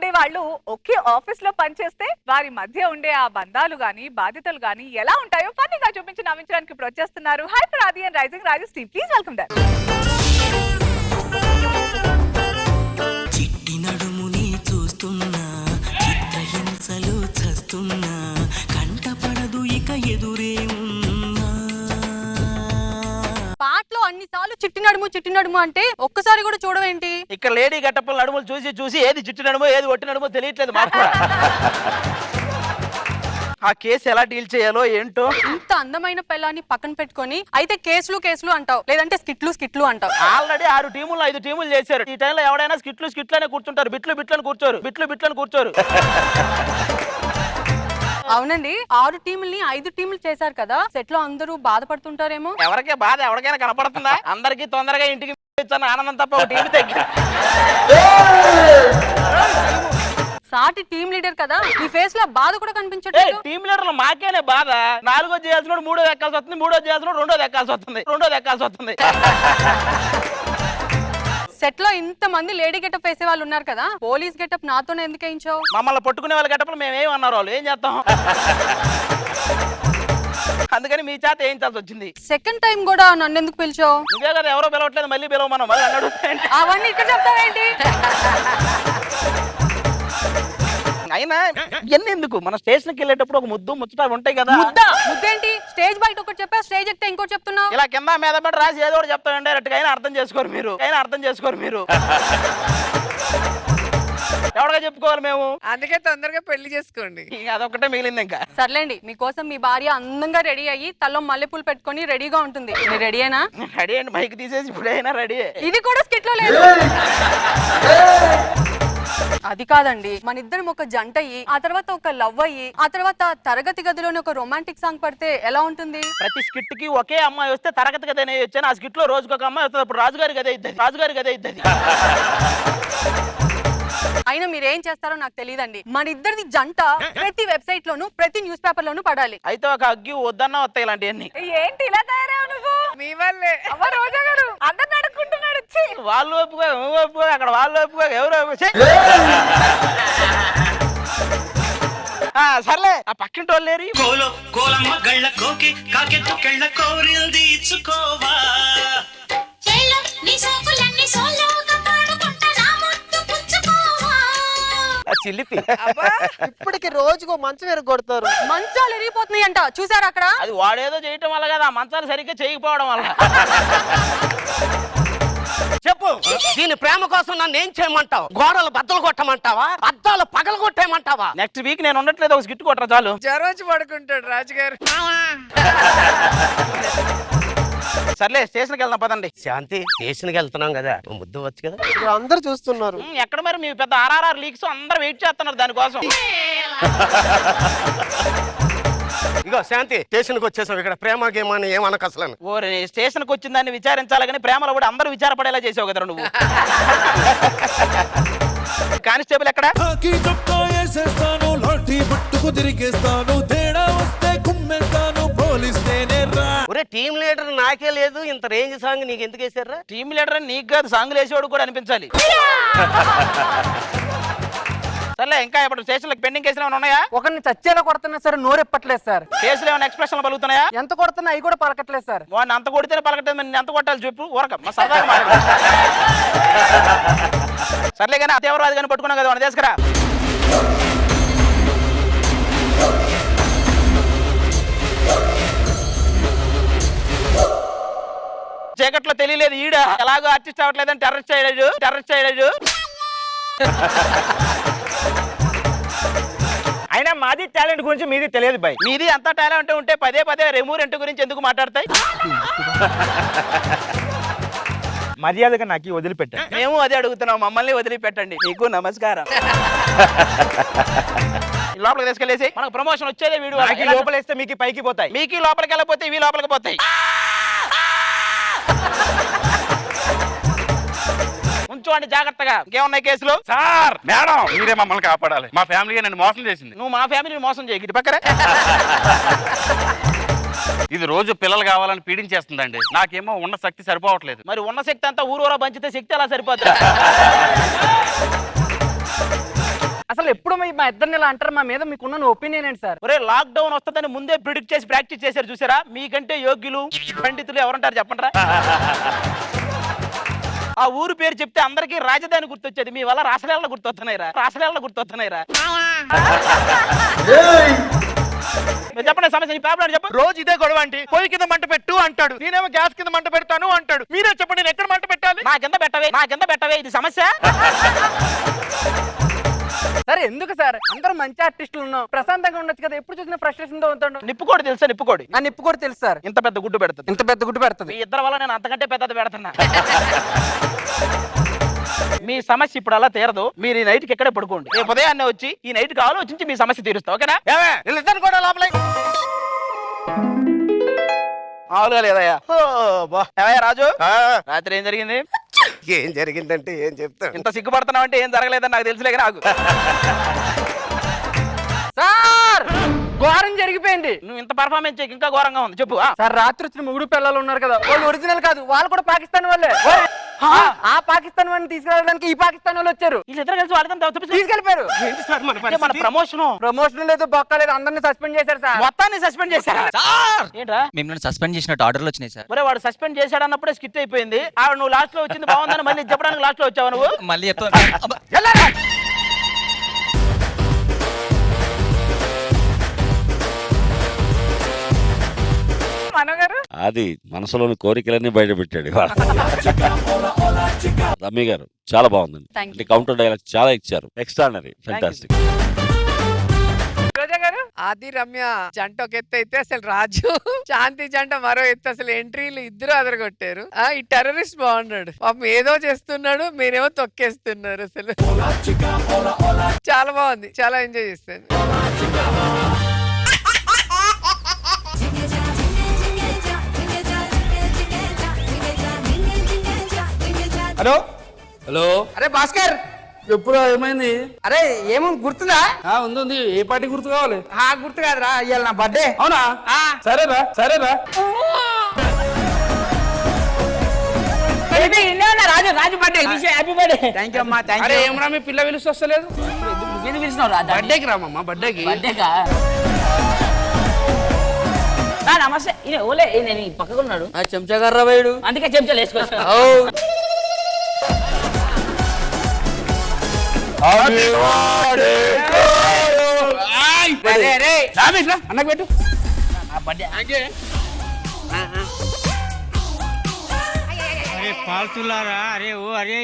ఉండే వాళ్ళు ఒకే ఆఫీస్ లో పనిచేస్తే వారి మధ్య ఉండే ఆ బంధాలు గాని బాధ్యతలు గాని ఎలా ఉంటాయో ఫన్నీగా చూపించి నవ్వించడానికి ఇప్పుడు వచ్చేస్తున్నారు hyper Aadi and rising Rajesh team. Please welcome them. చిట్టి నడుముని చూస్తున్నా చిత్రహింసలు చస్తున్నా కంటపడదు ఇక ఎదురే ఉన్నా. పాటలో అన్నిసార్లు చిట్టి నడుము అంటే ఒక్కసారి కూడా చూడవేంటి? ఇక్కడ లేడీ గట్టపల నడుములు చూసి చూసి ఏది చిట్టి నడుమో ఏది ఒట్టి నడుమో తెలియట్లేదు మాకు. ఆ కేసు ఎలా డీల్ చేయాలో ఏంటో. ఇంత అందమైన పిల్లాన్ని పక్కన పెట్టుకొని అయితే కేసులు అంటావు, లేదంటే స్కిట్లు అంటావు. ఆల్రెడీ 6 టీములు 5 టీములు చేశారు. ఈ టైంలో ఎవడైనా స్కిట్లనే కూర్చుంటారు, బిట్లు కూర్చోరు. అవునండి, 6 టీముల్ని 5 టీములు చేశారు కదా, సెట్ లో అందరూ బాధపడుతుంటారేమో. ఎవరికే బాధ ఎవరికైనా కనపడుతుందా? అందరికి తొందరగా ఇంటికి ఆనందం తప్ప ఒక టీం తగ్గి సాటి టీమ్ లీడర్ కదా, నీ ఫేస్ లో బాధ కూడా కనిపించట్లేదు. టీం లీడర్లు మాకేనే బాధ. 4వ చేయాల్సిన 3వ ఎక్కాల్సి వస్తుంది, 3వ చేయాల్సిన 2వ ఎక్కాల్సి వస్తుంది. సెట్ లో ఇంత మంది లేడీ గెటప్ వేసే వాళ్ళు ఉన్నారు కదా, పోలీస్ గెటప్ నాతోనే ఎందుకు వేయించావు? మమ్మల్ని పట్టుకునే వాళ్ళ గెటప్లు మేమేమన్నారు, వాళ్ళు ఏం చేస్తాం? అందుకని మీ చేత వేయించాల్సి వచ్చింది. సెకండ్ టైం కూడా నన్ను ఎందుకు పిలిచావు? నువ్వే కదా ఎవరో పిలవట్లేదు, మళ్ళీ పిలవమన్నావు. మళ్ళీ అన్నాడు అవన్నీ ఇక్కడ చెప్తావేంటి? అయినా ఇవన్నీ ఎందుకు? మన స్టేషన్కి వెళ్ళేటప్పుడు ఒక ముద్దు ముచ్చట ఉంటాయి కదా. ముద్దేంటి? స్టేజ్ బయట ఒకటి చెప్పా, స్టేజ్ ఎక్కితే ఇంకోటి చెప్తున్నావు. ఇలా కింద మీద పడి రాసి ఏదో ఒకటి చెప్తాను డైరెక్ట్ గా. అయినా అర్థం చేసుకోరు మీరు. ఎవడగా చెప్పుకోవాలి మేము? అందుకే తొందరగా పెళ్లి చేసుకోండి. అదొక్కటే మిగిలింది ఇంకా. సర్లేండి, మీకోసం మీ భార్య అందంగా రెడీ అయ్యి తల్లో మల్లెపూలు పెట్టుకొని రెడీగా ఉంటుంది. మీరు రెడీయేనా? రెడీ అండి, మైక్ తీసేసి ఇప్పుడైనా రెడీ. ఇది కూడా స్కిట్ లో లేదు. అది కాదండి, మన ఇద్దరం ఒక జంట అయ్యి ఆ తర్వాత ఒక లవ్ అయ్యి ఆ తర్వాత తరగతి గదిలోని ఒక రొమాంటిక్ సాంగ్ పడితే ఎలా ఉంటుంది? ప్రతి స్కిట్ కి ఒకే అమ్మాయి వస్తే తరగతి గది అనేది వచ్చాను. ఆ స్కిట్ లో రోజుకి ఒక అమ్మాయి వస్తుంది. అప్పుడు రాజుగారి గది అవుతుంది. అయినా మీరేం చేస్తారో నాకు తెలియదండి. మన ఇద్దరిది జంట ప్రతి వెబ్సైట్ లోను ప్రతి న్యూస్ పేపర్ లోను పడాలి. అయితే ఒక అగ్గి వద్దన్నా వస్తాయి ఇలాంటివన్నీ. ఏంటి ఇలా తయారయ్యావు నువ్వు? మీ వల్లే. అమ్మ రోజా గారు అందరిని అడుక్కుంటున్నాడు. వాళ్ళు ఒప్పుకో, నువ్వు ఒప్పుకో, అక్కడ వాళ్ళు ఒప్పుకో, ఎవరు సర్లే. ఆ పక్కింటి వాళ్ళు లేరు. కోలమ్మ గళ్ళ కోకి కాకెత్తు కెళ్ళ కోరిల్ది ఇచ్చుకోవా. చిల్లిపి ఇప్పటికి రోజుకో మంచం ఎరగొడతారు. మంచాలు ఎరిగిపోతున్నాయి అంట, చూసారా అక్కడ? అది వాడేదో చేయటం వల్ల కదా, ఆ మంచాలు సరిగ్గా చేయకపోవడం వల్ల. చెప్పు, దీని ప్రేమ కోసం నన్ను ఏం చేయమంటావు? గోడలు బద్దలు కొట్టమంటావా? అద్దాలు పగలు కొట్టేయమంటావా? నెక్స్ట్ వీక్ నేను ఉండట్లేదు, ఒక స్కిట్ కొట్టరా చాలు. జ్వరం వచ్చి పడుకుంటాడు రాజుగారు. సర్లే, స్టేషన్కి వెళ్దాం పదండి. శాంతి, స్టేషన్కి వెళ్తున్నాం కదా, ముద్దు వచ్చు కదా. అందరు చూస్తున్నారు. ఎక్కడ మరి మీ పెద్ద RRR లీక్స్ అందరూ వెయిట్ చేస్తున్నారు దానికోసం. ఇగో శాంతి, స్టేషన్కి వచ్చేసాం. ఇక్కడ ప్రేమ గేమ్ అని ఏమనకు అసలు. ఓరే, స్టేషన్కి వచ్చిందాన్ని విచారించాలి కానీ ప్రేమలో కూడా అందరూ విచారపడేలా చేసావు కదా నువ్వు. కానిస్టేబుల్ ఎక్కడ? ఒరే, టీమ్ లీడర్ నాకే లేదు, ఇంత రేంజ్ సాంగ్ నీకు ఎందుకు వేసారా? టీమ్ లీడర్ అని నీకు కాదు, సాంగ్లు వేసేవాడు కూడా అనిపించాలి. సర్లే, ఇంకా ఇప్పుడు స్టేషన్లకు పెండింగ్ కేసులు ఏమైనా ఉన్నాయా? ఒకరిని చచ్చేలా కొడుతున్నా సరే నోరెప్పట్లేదు సార్. కేసులు ఏమైనా ఎక్స్ప్రెషన్లు పలుకుతున్నాయా? ఎంత కొడుతున్నా అవి కూడా పలకట్లేదు సార్. వాడిని అంత కొడితేనే పలకట్లేదు, నేను ఎంత కొట్టాలి చెప్పు. ఊరక మా సరదాగా మాట్లాడు. సర్లే కానీ అతేవరాదు కానీ పట్టుకున్నావు కదా, వాడిని తీసుకురా. చీకట్లో తెలియలేదు ఈడ ఎలాగో ఆర్టిస్ట్ అవ్వట్లేదని టెర్రరిస్ట్ అయ్యాడు. అయినా మాది టాలెంట్ గురించి మీది తెలియదు బాయ్. మీది అంత టాలెంట్ ఉంటే పదే రెమూరెంట్ గురించి ఎందుకు మాట్లాడతాయి? మర్యాదగా నాకు వదిలిపెట్టాను. మేము అదే అడుగుతున్నాం, మమ్మల్ని వదిలిపెట్టండి. మీకు నమస్కారం. లోపలికి తీసుకెళ్ళేసి మనకు ప్రమోషన్ వచ్చేదే వీడియో. లోపలేస్తే మీకు పైకి పోతాయి, మీకు లోపలికి వెళ్ళిపోతే ఇవి లోపలికి పోతాయి. ఉంచోండి జాగ్రత్తగా. ఇంకేమున్నాయి కేసులు? సార్, మేడం, మీరే మమ్మల్ని కాపాడాలి. మా ఫ్యామిలీ నన్ను మోసం చేసింది. నువ్వు మా ఫ్యామిలీని మోసం చేయి. ఇటు పక్కనే ఇది రోజు పిల్లలు కావాలని పీడించేస్తుందండి. నాకేమో ఉన్న శక్తి సరిపోవట్లేదు. మరి ఉన్న శక్తి అంతా ఊరూరా పంచితే శక్తి ఎలా సరిపోతుంది? అసలు ఎప్పుడు మా ఇద్దరిని ఇలా అంటారు? మా మీద మీకున్న ఒపీనియన్ ఏంటి సార్? ఒరే లాక్ డౌన్ వస్తుందని ముందే ప్రిడిక్ట్ చేసి ప్రాక్టీస్ చేశారు చూసారా? మీకంటే యోగ్యులు పండితులు ఎవరుంటారు చెప్పండి. ఆ ఊరు పేరు చెప్తే అందరికీ రాజధాని గుర్తొచ్చేది, మీ వల్ల రాసలేళ్ళ గుర్తొస్తున్నాయిరా, రాసలేళ్ళ గుర్తొస్తున్నాయిరా. మీరు చెప్పండి సమస్య, నీ పేపర్ చెప్పు. రోజు ఇదే గొడవ అంటే పొయ్యి కింద మంట పెట్టు అంటాడు, నేనేమో గ్యాస్ కింద మంట పెడతాను అంటాడు. మీరే చెప్పండి నేను ఎక్కడ మంట పెట్టాలి? నా కింద పెట్టవే, ఇది సమస్య. సరే ఎందుకు సార్? అందరూ మంచి ఆర్టిస్టులు ఉన్నాం, ప్రశాంతంగా ఉండొచ్చు కదా. ఎప్పుడు చూసినా ఫ్రస్ట్రేషన్ తో ఉంటాడు. నిప్పుకోడి తెలుసా? నిప్పుకోడి ఆ నిప్పు కూడా తెలుసు సార్. ఇంత పెద్ద గుడ్డు పెడుతుంది. ఇంత పెద్ద గుడ్డు పెడుతుంది. మీ ఇద్దరు వల్ల నేను అంతకంటే పెద్దది పెడుతున్నా. మీ సమస్య ఇప్పుడు అలా తీరదు. మీరు ఈ నైట్కి ఎక్కడే పడుకోండి, రేపు ఉదయాన్నే వచ్చి ఈ నైట్కి ఆలోచించి మీ సమస్య తీరుస్తా. ఓకేనా? వీళ్ళిద్దరు కూడా లోపలే. మామూలుగా లేదయ్యా. ఏమయ్యా రాజు, రాత్రి ఏం జరిగింది? ఏం జరిగిందంటే ఏం చెప్తాను? ఇంత సిగ్గుపడుతున్నావు అంటే ఏం జరగలేదని నాకు తెలుసులే నాకు. సార్ ఘోరం జరిగిపోయింది. నువ్వు ఇంత పర్ఫార్మెన్స్ చేయక ఇంకా ఘోరంగా ఉంది. చెప్పు. సార్ రాత్రి వచ్చిన ముగ్గురు పిల్లలు ఉన్నారు కదా, వాళ్ళు ఒరిజినల్ కాదు, వాళ్ళు కూడా పాకిస్తాన్ వాళ్ళే. ఆ పాకిస్తాన్ వాళ్ళని తీసుకెళ్ళడానికి ఈ పాకిస్తాన్ వాళ్ళు వచ్చారు. వీళ్ళిద్దరు కలిసి వాళ్ళతో తీసుకెళ్లిపోయారు. మన ప్రమోషన్ లేదు, బొక్క లేదు, అందరిని సస్పెండ్ చేశారు సార్. మొత్తాన్ని సస్పెండ్ చేశారా? ఏంట్రా మిమ్మల్ని సస్పెండ్ చేసినట్టు ఆర్డర్లు వచ్చినాయి సార్. ఒరే వాడు సస్పెండ్ చేశాడు అన్నప్పుడే స్కిట్ అయిపోయింది. ఆవిడ నువ్వు లాస్ట్ లో వచ్చింది బాగుందని మళ్ళీ చెప్పడానికి లాస్ట్ లో వచ్చావు నువ్వు. మళ్ళీ చెప్తా. మనో గారు అది మనసులోని కోరికలన్నీ బయట పెట్టాడు ఇవాళ. రమ్య గారు చాలా బాగుందండి. Thank you. అంటే కౌంటర్ డైలాగ్స్ చాలా ఇచ్చారు. Extraordinary, fantastic. రోజా గారు ఆది రమ్య జంట ఒక ఎత్తు అయితే అసలు రాజు శాంతి జంట మరో ఎత్తు. అసలు ఎంట్రీలు ఇద్దరు అదరగొట్టారు. ఈ టెర్రరిస్ట్ బాగున్నాడు పాపం, ఏదో చేస్తున్నాడు, మీరేమో తొక్కేస్తున్నారు. అసలు చాలా బాగుంది, చాలా ఎంజాయ్ చేస్తాను. హలో హలో, అరే భాస్కర్, ఎప్పుడు ఏమైంది? అరే ఏమో గుర్తుందా? ఉంది. ఏ పార్టీ గుర్తు కావాలి? గుర్తు కాదురా, ఇవాళ నా బర్త్డే. అవునా? సరేరా. Raju Raju birthday, happy birthday. Thank you అమ్మా, థ్యాంక్ యూ. ఏమరా మీ పిల్ల పిలుస్తూ వస్తలేదు? బర్త్డేకి రామమ్మా, బర్త్డేకి. నమస్తే. ఓలే నేను పక్కకున్నాడు, చెంచా కర్ర వేయడు, అందుకే చెంచాలు వేసుకోవచ్చు. అన్నకు పెట్టు. పాల్తులారా, అరే ఓ అరే